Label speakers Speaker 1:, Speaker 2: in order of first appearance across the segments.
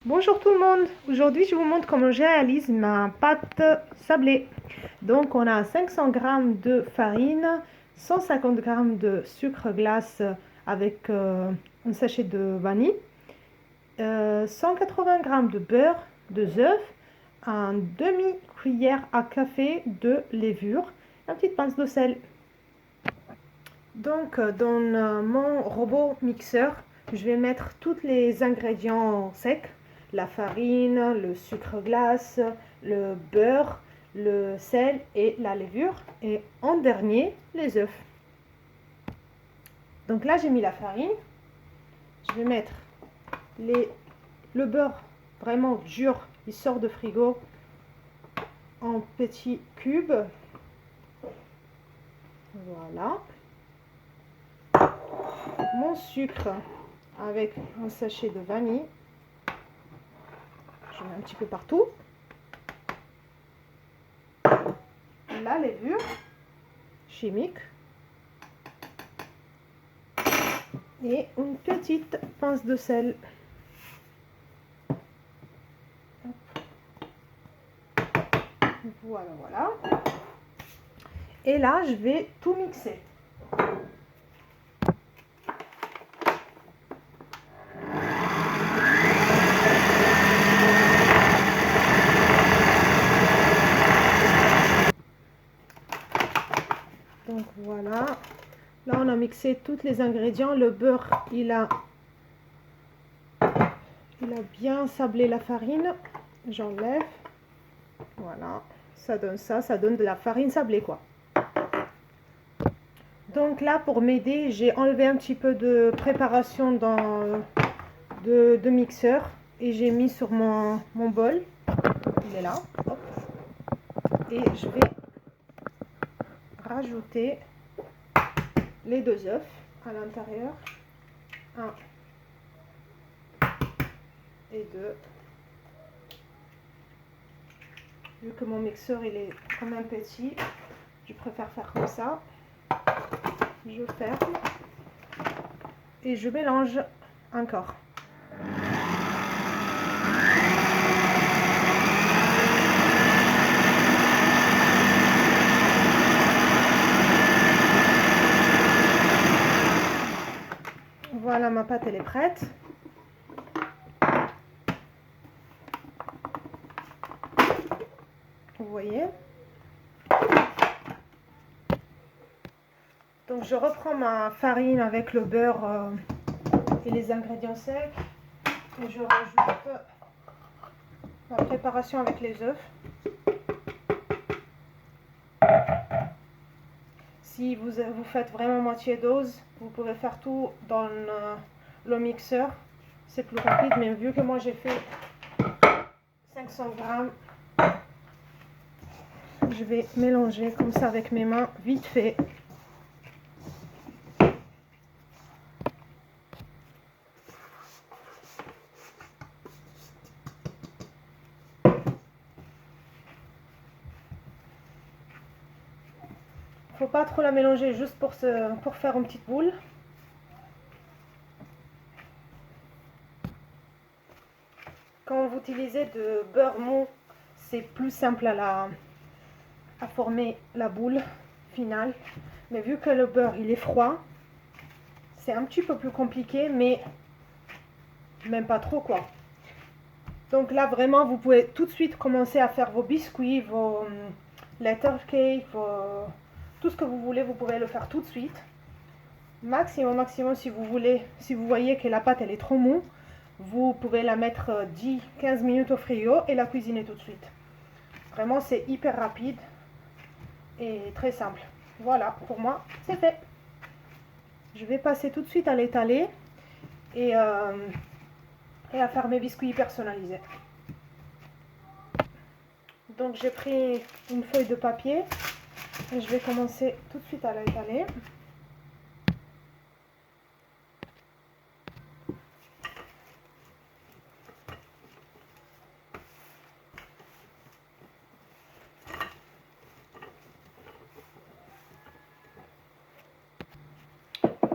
Speaker 1: Bonjour tout le monde, aujourd'hui je vous montre comment je réalise ma pâte sablée. Donc on a 500 g de farine, 150 g de sucre glace avec un sachet de vanille, 180 g de beurre, 2 œufs, un demi-cuillère à café de levure, une petite pince de sel. Donc dans mon robot mixeur, je vais mettre tous les ingrédients secs. La farine, le sucre glace, le beurre, le sel et la levure. Et en dernier, les œufs. Donc là, j'ai mis la farine. Je vais mettre le beurre vraiment dur, il sort de frigo, en petits cubes. Voilà. Mon sucre avec un sachet de vanille. Je mets un petit peu partout. La levure chimique et une petite pince de sel. Voilà, voilà. Et là, je vais tout mixer. Donc voilà. Là, on a mixé tous les ingrédients. Le beurre, il a bien sablé la farine. J'enlève. Voilà. Ça donne ça. Ça donne de la farine sablée, quoi. Donc là, pour m'aider, j'ai enlevé un petit peu de préparation de mixeur. Et j'ai mis sur mon bol. Il est là. Hop. Et je vais rajouter les 2 œufs à l'intérieur. 1 et 2. Vu que mon mixeur il est quand même petit, je préfère faire comme ça. Je ferme et je mélange encore. Voilà, ma pâte elle est prête. Vous voyez. Donc je reprends ma farine avec le beurre et les ingrédients secs et je rajoute ma préparation avec les œufs. Si vous faites vraiment moitié dose, vous pouvez faire tout dans le mixeur, c'est plus rapide, mais vu que moi j'ai fait 500 g, je vais mélanger comme ça avec mes mains vite fait. Faut pas trop la mélanger, juste pour faire une petite boule. Quand vous utilisez de beurre mou, c'est plus simple à former la boule finale. Mais vu que le beurre il est froid, c'est un petit peu plus compliqué, mais même pas trop quoi. Donc là vraiment vous pouvez tout de suite commencer à faire vos biscuits, vos letter cake, tout ce que vous voulez, vous pouvez le faire tout de suite. Maximum si vous voulez, si vous voyez que la pâte elle est trop mou, vous pouvez la mettre 10-15 minutes au frigo et la cuisiner tout de suite. Vraiment c'est hyper rapide et très simple. Voilà, pour moi c'est fait. Je vais passer tout de suite à l'étaler et à faire mes biscuits personnalisés. Donc j'ai pris une feuille de papier et je vais commencer tout de suite à l'étaler.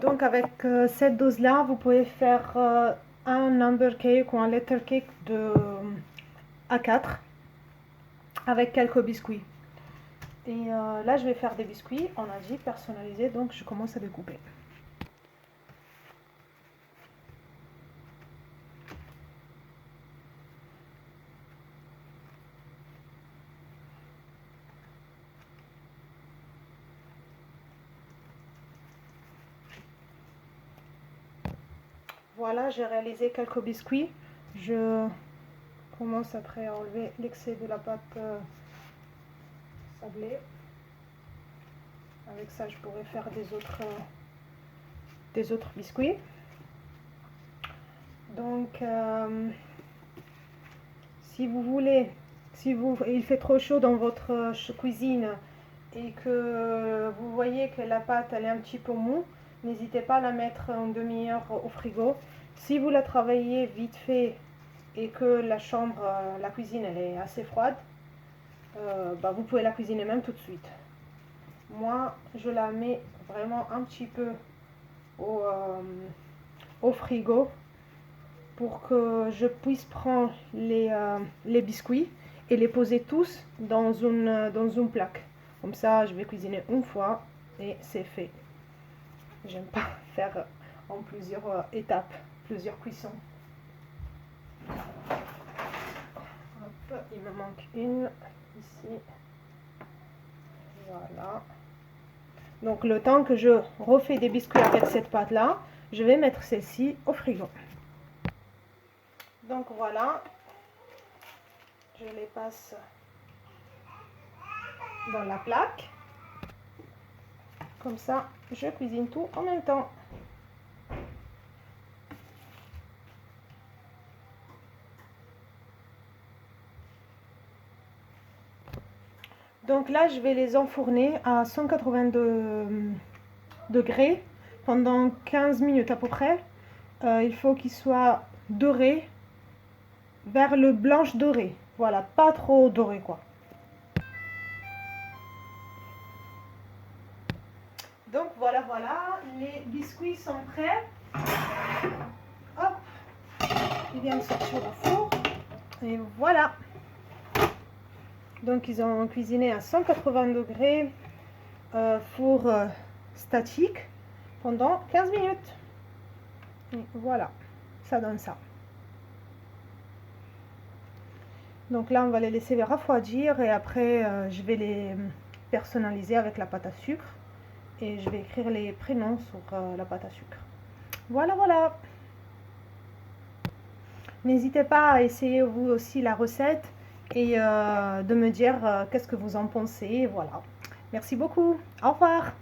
Speaker 1: Donc avec cette dose là, vous pouvez faire un number cake ou un letter cake de A4 avec quelques biscuits. Et là, je vais faire des biscuits en Asie personnalisés, donc je commence à découper. Voilà, j'ai réalisé quelques biscuits. Je commence après à enlever l'excès de la pâte sablée. Avec ça, je pourrais faire des autres biscuits. Donc, si vous voulez, il fait trop chaud dans votre cuisine et que vous voyez que la pâte elle est un petit peu mou, n'hésitez pas à la mettre une demi-heure au frigo. Si vous la travaillez vite fait et que la cuisine elle est assez froide, vous pouvez la cuisiner même tout de suite. Moi, je la mets vraiment un petit peu au frigo pour que je puisse prendre les biscuits et les poser tous dans une plaque. Comme ça, je vais cuisiner une fois et c'est fait. J'aime pas faire en plusieurs étapes, plusieurs cuissons. Hop, il me manque une ici. Voilà. Donc le temps que je refais des biscuits avec cette pâte là, je vais mettre celle-ci au frigo. Donc voilà, je les passe dans la plaque. Comme ça, je cuisine tout en même temps. Donc là, je vais les enfourner à 182 degrés pendant 15 minutes à peu près. Il faut qu'ils soient dorés vers le blanche doré. Voilà, pas trop doré quoi. Donc voilà, les biscuits sont prêts. Hop, ils viennent sortir au four. Et voilà. Donc ils ont cuisiné à 180 degrés, four statique, pendant 15 minutes. Et voilà, ça donne ça. Donc là, on va les laisser refroidir et après, je vais les personnaliser avec la pâte à sucre. Et je vais écrire les prénoms sur la pâte à sucre. Voilà. N'hésitez pas à essayer vous aussi la recette et de me dire qu'est-ce que vous en pensez. Voilà. Merci beaucoup. Au revoir.